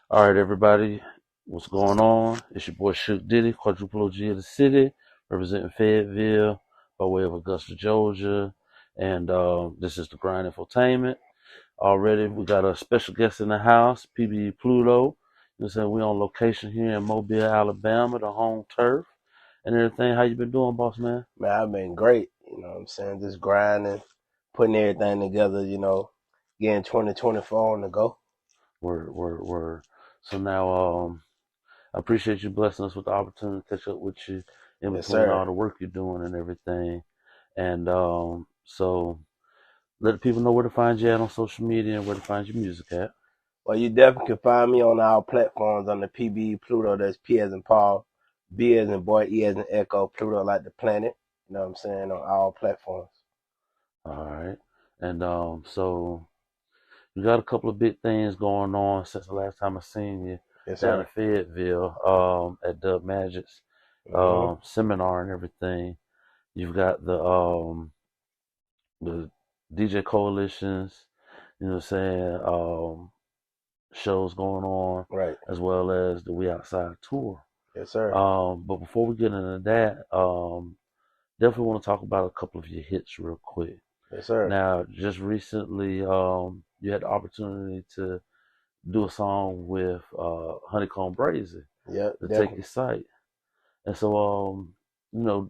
All right, everybody, what's going on? It's your boy Shug Diddy, quadruple OG of the city, representing Fayetteville by way of Augusta, Georgia. And this is the Grind Infotainment. Already, we got a special guest in the house, PBE Pluto. You know what I'm saying? We on location here in Mobile, Alabama, the home turf and everything. How you been doing, boss man? Man, I've been great. You know what I'm saying? Just grinding, putting everything together, getting 2024 on the go. Word. So now, I appreciate you blessing us with the opportunity to catch up with you in Yes, between sir. all the work you're doing and everything. And so let the people know where to find you at on social media and where to find your music at. Well, you definitely can find me on our platforms on the PBE Pluto. That's P as in Paul, B as in boy, E as in Echo, Pluto like the planet. You know what I'm saying? On all platforms. All right. And so you got a couple of big things going on since the last time I seen you Yes, down in sir. Fayetteville at Dub Magic's hmm seminar and everything. You've got the DJ coalitions, you know what I'm saying, shows going on, Right. as well as the We Outside tour. Yes, sir. But before we get into that, definitely want to talk about a couple of your hits real quick. Yes, sir. Now, just recently, you had the opportunity to do a song with HoneyKomb Brazy, Yep, to Take definitely. Your Sight. And so, you know,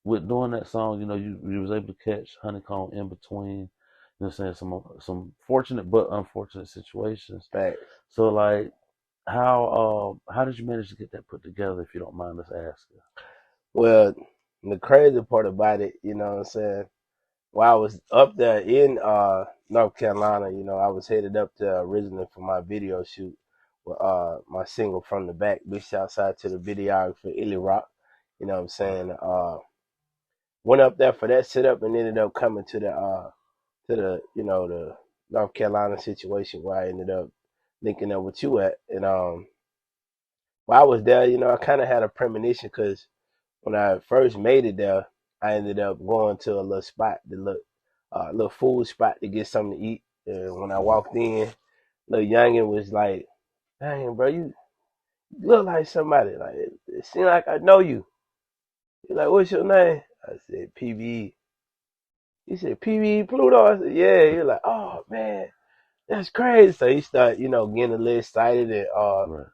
with doing that song, you was able to catch Honeycomb in between, you know, what I'm saying some fortunate but unfortunate situations. Facts. So, like, how did you manage to get that put together, if you don't mind us asking? Well, the crazy part about it, you know what I'm saying? While I was up there in North Carolina, I was headed up to originally for my video shoot with my single From the Back. Big shouts out to the videographer Illy Rock. You know what I'm saying? Went up there for that setup and ended up coming to the North Carolina situation where I ended up linking up with you at. And while I was there, I kind of had a premonition because when I first made it there, I ended up going to a little spot, little food spot to get something to eat. And when I walked in, little youngin was like, "Dang, bro, you look like somebody. Like it seemed like I know you." He's like, "What's your name?" I said, "PBE." He said, "PBE Pluto." I said, "Yeah." He was like, "Oh man, that's crazy." So he started, getting a little excited and Right.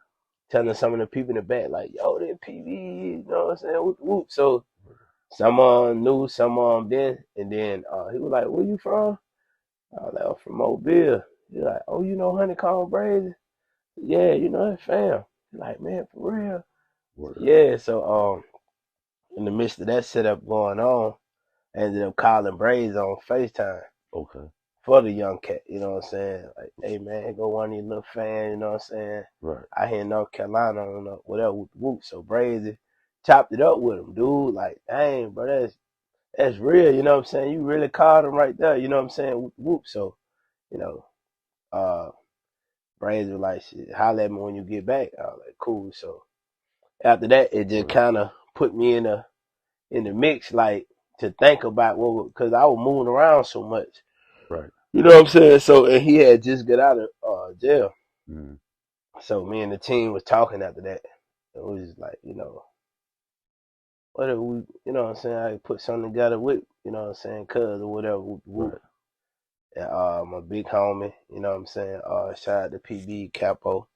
telling some of the people in the back, like, "Yo, that PBE," you know what I'm saying? Whoop, whoop. So some knew, some didn't. And then he was like, "Where you from?" I was like, "I'm from Mobile." He's like, "Oh, you know HoneyKomb Brazy?" "Yeah, you know that fam." He's like, "Man, for real?" Word. "Yeah." So in the midst of that setup going on, I ended up calling Brazy on FaceTime Okay. for the young cat. You know what I'm saying? Like, "Hey man, go one of your little fans." You know what I'm saying? Right. I here in North Carolina, I don't know, whatever, whoop, whoop. So Brazy chopped it up with him, dude. Like, dang, bro, that's real, you know what I'm saying? You really caught him right there, you know what I'm saying? Whoop, whoop. So, you know, uh, Braves were like, "Shit, holler at me when you get back." I was like, "Cool." So after that, it just Word. kind of put me in the mix, like to think about because I was moving around so much. Right. You know what I'm saying? So and he had just got out of jail. Mm. So me and the team was talking after that. It was just like, what if we, you know what I'm saying? I put something together with, you know what I'm saying, cuz or whatever. Whoop, whoop. Right. And my big homie, you know what I'm saying? Shout out to PB Capo.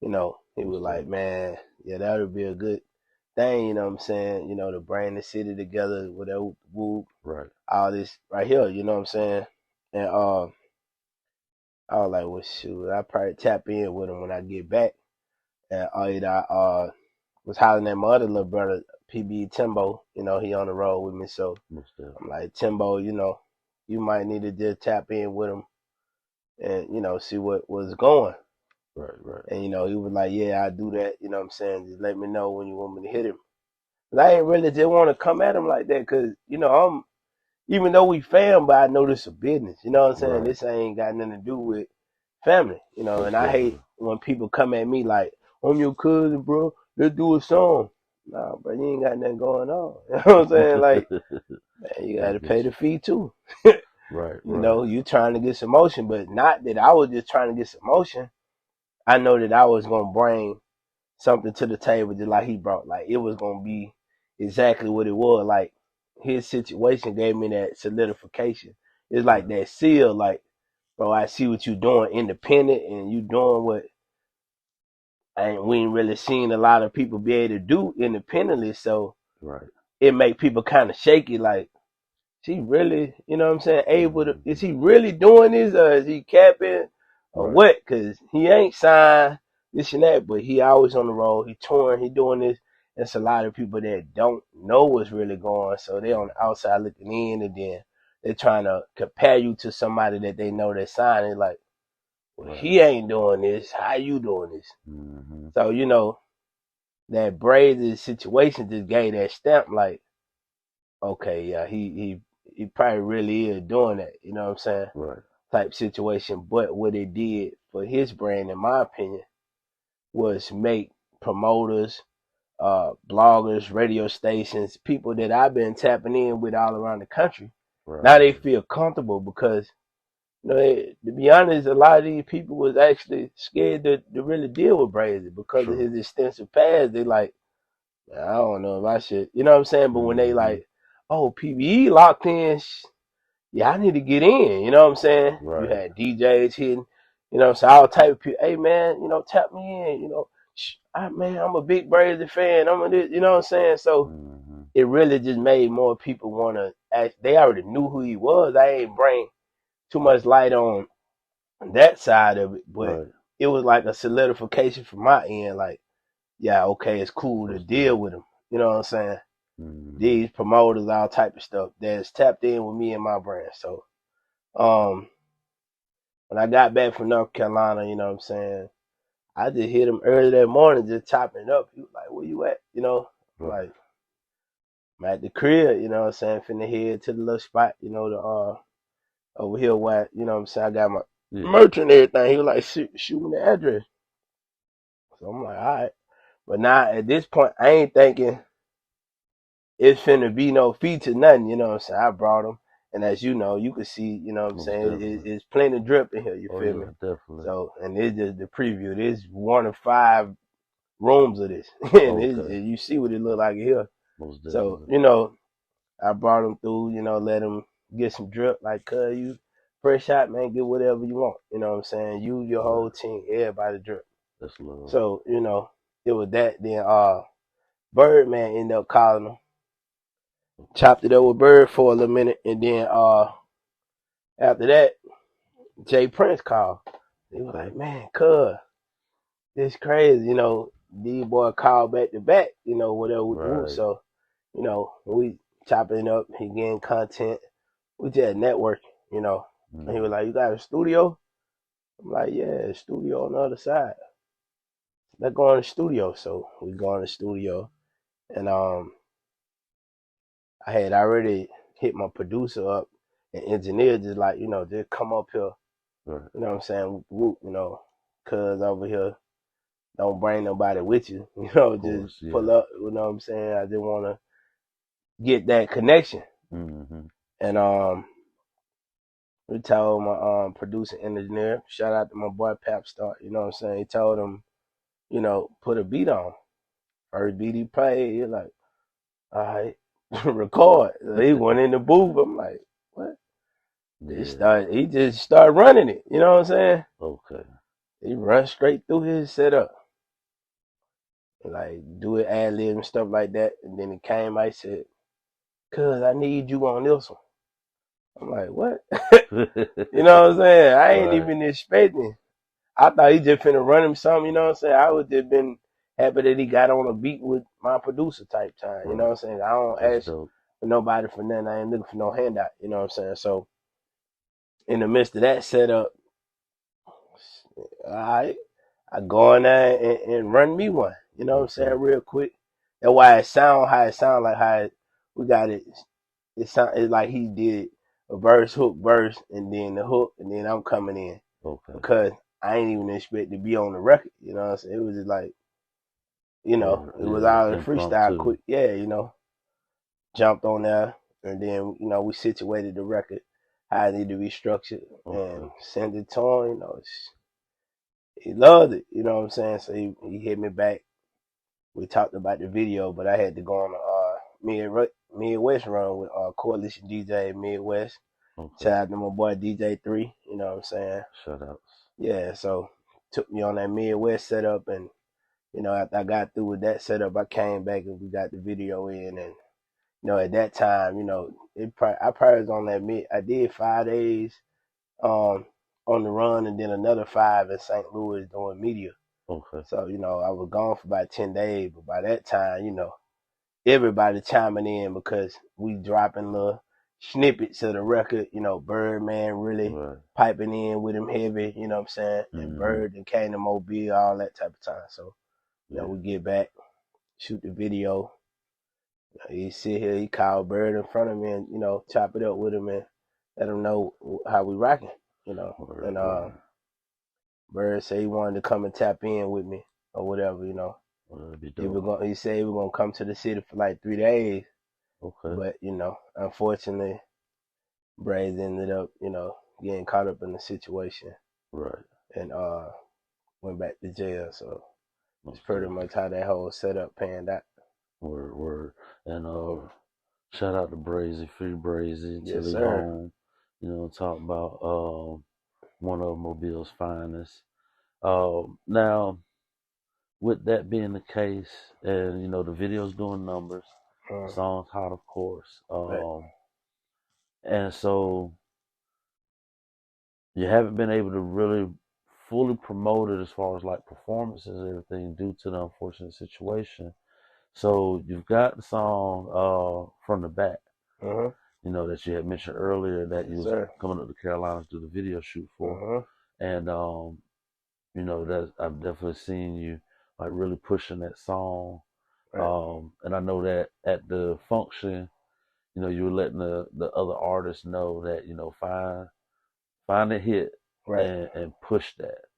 He was What's like, up? "Man, yeah, that would be a good thing," you know what I'm saying? To bring the city together with that whoop, Right. all this right here, you know what I'm saying? And I was like, "Well, shoot, I probably tap in with him when I get back." And I was hollering at my other little brother, PB Timbo. He on the road with me, so Most definitely. I'm like, "Timbo, you might need to just tap in with him and see what was going." Right. Right. And he was like, "Yeah, I do that." You know what I'm saying? Just let me know when you want me to hit him. But I ain't really just want to come at him like that because I'm even though we fam, but I know this is a business. You know what I'm saying? Right. This ain't got nothing to do with family. And Most I hate definitely. when people come at me like, "I'm your cousin, bro. Let's do a song." Nah, bro, you ain't got nothing going on. You know what I'm saying? Like, man, you I got to get pay the you. fee too. Right. Right. You trying to get some motion, but not that I was just trying to get some motion. I know that I was gonna bring something to the table just like he brought. Like it was gonna be exactly what it was. Like his situation gave me that solidification. It's like that seal, like, bro, I see what you doing independent and you doing what and we ain't really seen a lot of people be able to do independently. So it make people kind of shaky, like, is he really, you know what I'm saying, able to, is he really doing this or is he capping or what? Because he ain't signed this and that, but he always on the road. He touring, he doing this. There's a lot of people that don't know what's really going, so they on the outside looking in, and then they're trying to compare you to somebody that they know that's signed. It's like, well, he ain't doing this. How you doing this? So, you know, that Brazy situation just gave that stamp, like, okay, yeah, he probably really is doing that, you know what I'm saying? Type situation. But what it did for his brand, in my opinion, was make promoters, bloggers, radio stations, people that I've been tapping in with all around the country. Now they feel comfortable because, you know, to be honest, a lot of these people was actually scared to really deal with Brazy because of his extensive past. They like, I don't know if I should, you know what I'm saying? But when they like, oh, PBE locked in, yeah, I need to get in, you know what I'm saying? You had DJs hitting, you know, so all type of people, hey man, you know, tap me in, you know, man, I'm a big Brazy fan, I'm a this, you know what I'm saying? So it really just made more people want to act. They already knew who he was. I ain't bring too much light on that side of it, but it was like a solidification from my end, like, yeah, okay, it's cool to deal with him, you know what I'm saying? These promoters, all type of stuff that's tapped in with me and my brand. So when I got back from North Carolina, you know what I'm saying, I just hit him early that morning, just chopping it up. He was like, where you at? You know, like, I'm at the crib, you know what I'm saying, finna head to the little spot, you know, the over here where, you know what I'm saying, I got my merch and everything. He was like, shoot me the address. So I'm like, all right. But now at this point, I ain't thinking it's finna be no feature, nothing, you know what I'm saying? I brought him. And as you know, you can see, you know what I'm saying, it's plenty of drip in here, you feel me? Definitely. So, and it's just the preview. This one of 5 rooms of this. And you see what it look like here. So, you know, I brought him through, you know, let him get some drip. Like, cuz you fresh shot, man, get whatever you want. You know what I'm saying? You, your whole team, everybody drip. That's love. So, you know, it was that. Then Birdman ended up calling him. Chopped it up with Bird for a little minute, and then after that, Jay Prince called. He was like, man, cuz, it's crazy, you know, these boy called back to back, you know, whatever. So, you know, we chopping it up, he getting content. We just networking, you know. And he was like, you got a studio? I'm like, yeah, studio on the other side. Let's go in the studio. So we go in the studio, and I had already hit my producer up and engineer, just like, you know, just come up here. You know what I'm saying? Whoop, you know, cuz over here, don't bring nobody with you. You know, just pull up, you know what I'm saying? I just want to get that connection. And we told my producer engineer, shout out to my boy Pap Star, you know what I'm saying? He told him, you know, put a beat on. First beat he played, he like, all right, record. So he went in the booth. I'm like, what? He just started running it, you know what I'm saying? Okay. He run straight through his setup. Like, do it ad-lib and stuff like that. And then he came, I said, cuz I need you on this one. I'm like, what? You know what I'm saying? I ain't even expecting. I thought he just finna run him something, you know what I'm saying? I would just been happy that he got on a beat with my producer type time, you know what I'm saying? I don't ask for nobody for nothing. I ain't looking for no handout, you know what I'm saying? So in the midst of that setup, all right, I go in there and run me one, you know what I'm saying, real quick. That's why it sound how it sound, like how we got it. It's like he did a verse, hook, verse, and then the hook, and then I'm coming in. Because I ain't even expect to be on the record, you know what I'm saying? It was just like, you know, it was all in freestyle quick. Yeah, you know, jumped on there, and then, you know, we situated the record, how it needed to be structured, and sent it to him, you know. he loved it. You know what I'm saying? So he hit me back. We talked about the video, but I had to go on a Midwest run with Coalition DJ Midwest. Okay. Shout out to my boy DJ3. You know what I'm saying? Shout outs. Yeah. So took me on that Midwest setup, and after I got through with that setup, I came back and we got the video in, and at that time, I probably was on that I did 5 days on the run, and then another 5 in St. Louis doing media. Okay. So, I was gone for about 10 days, but by that time, everybody chiming in because we dropping little snippets of the record, Birdman really piping in with him heavy, you know what I'm saying? And Bird and came to Mobile, all that type of time. So, we get back, shoot the video. He sit here, he called Bird in front of me and, chop it up with him and let him know how we rocking, And Bird said he wanted to come and tap in with me or whatever, He said he was gonna come to the city for like 3 days. Okay. But, unfortunately, Brazy ended up, getting caught up in the situation. Right. And went back to jail. So it's pretty much how that whole setup panned out. Word. And shout out to Brazy, Free Brazy, Yes, till he sir. home. Talk about one of Mobile's finest. Now, with that being the case, and the video's doing numbers, song's hot, of course. And so you haven't been able to really fully promote it as far as like performances and everything due to the unfortunate situation. So you've got the song From the Back, that you had mentioned earlier that you was coming up to Carolinas to do the video shoot for. And that I've definitely seen you like really pushing that song. And I know that at the function, you were letting the other artists know that, find a hit and push that.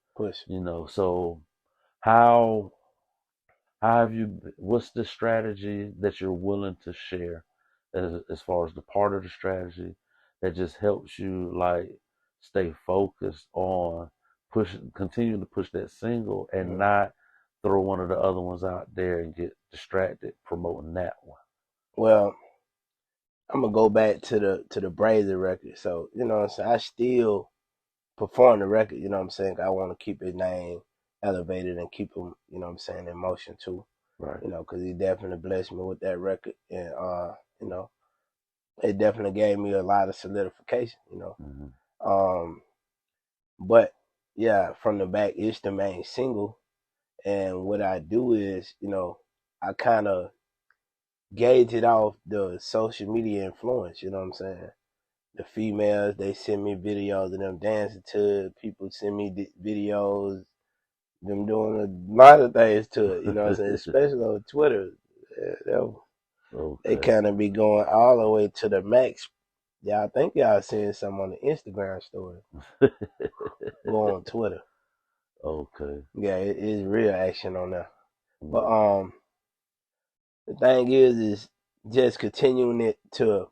So how have you, what's the strategy that you're willing to share as far as the part of the strategy that just helps you like stay focused on continue to push that single and not throw one of the other ones out there and get distracted promoting that one? Well, I'm gonna go back to the Brazy record. So, what I'm saying? I still perform the record, what I'm saying? I want to keep his name elevated and keep him, in motion too. Right. Because he definitely blessed me with that record. And, it definitely gave me a lot of solidification, But yeah, From the Back is the main single. And what I do is, I kind of gauge it off the social media influence, you know what I'm saying? The females, they send me videos of them dancing to it. People send me videos, them doing a lot of things to it, you know what I'm saying? Especially on Twitter. They kind of be going all the way to the max. Yeah, I think y'all seeing something on the Instagram story. Go on Twitter. Okay. Yeah, it is real action on there. But the thing is just continuing it to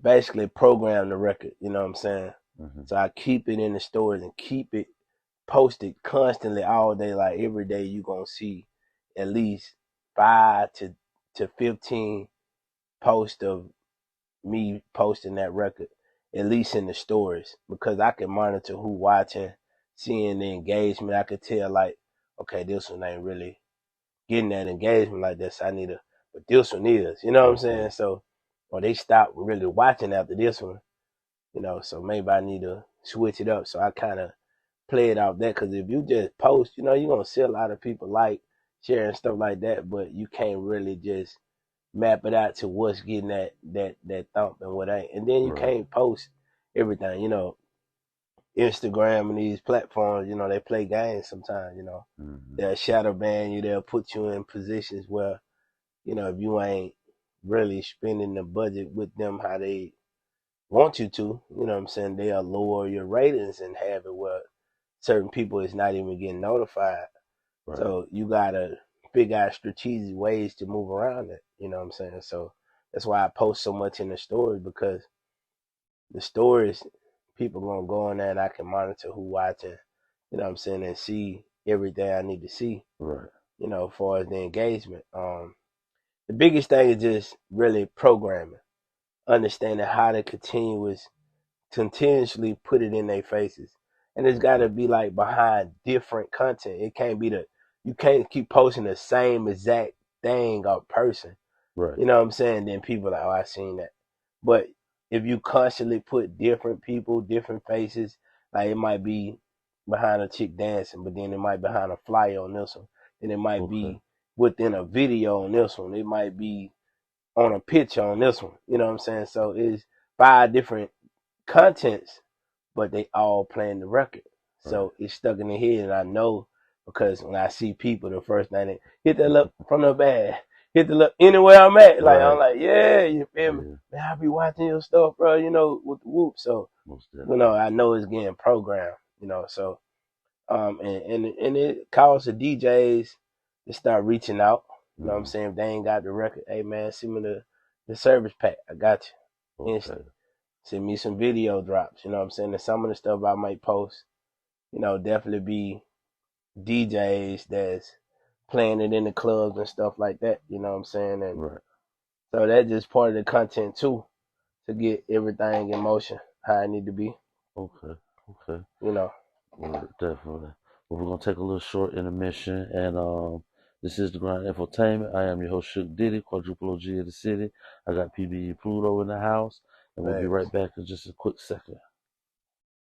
basically program the record, you know what I'm saying? So I keep it in the stores and keep it posted constantly all day. Like every day you gonna see at least 5 to 15 posts of me posting that record, at least in the stories, because I can monitor who watching, seeing the engagement. I could tell like, okay, this one ain't really getting that engagement like this. But this one is, you know what I'm saying? So, or they stop really watching after this one, so maybe I need to switch it up. So I kind of play it off that, because if you just post, you're going to see a lot of people like sharing stuff like that, but you can't really just map it out to what's getting that thump and what ain't. And then you can't post everything, Instagram and these platforms, they play games sometimes, They'll shadow ban you, they'll put you in positions where, if you ain't really spending the budget with them how they want you to, you know what I'm saying, they'll lower your ratings and have it where certain people is not even getting notified. So you gotta figure out strategic ways to move around it, you know what I'm saying? So that's why I post so much in the stories, because the stories, people gonna go in there and I can monitor who watching, you know what I'm saying, and see everything I need to see, Right. you know, as far as the engagement. The biggest thing is just really programming, understanding how to continuously put it in their faces. And it's got to be like behind different content. It can't be you can't keep posting the same exact thing or person. Right. You know what I'm saying? Then people are like, oh, I seen that. But if you constantly put different people, different faces, like it might be behind a chick dancing, but then it might be behind a flyer on this one. Then it might Okay. be within a video on this one. It might be on a picture on this one. You know what I'm saying? So it's 5 different contents, but they all playing the record. Right. So it's stuck in the head, and I know because when I see people, the first thing they hit that look from the bag, hit the look anywhere I'm at. Like I'm Right. like, yeah, you feel me? Yeah. Man, I be watching your stuff, bro. You know, with the whoop. So Most you definitely. know, I know it's getting programmed. You know, so and it calls the DJs to start reaching out. You know what I'm saying? If they ain't got the record, hey man, send me the service pack. I got you. Okay. Instant. Send me some video drops. You know what I'm saying? And some of the stuff I might post, you know, definitely be DJs that's playing it in the clubs and stuff like that. You know what I'm saying? And Right. so that's just part of the content too, to get everything in motion how it need to be. Okay. Okay. You know. Word, definitely. Well, we're gonna take a little short intermission, and this is the Grind Infotainment. I am your host, Shug Diddy, quadruple OG of the city. I got PBE Pluto in the house, and we'll be right Thanks. back in just a quick second.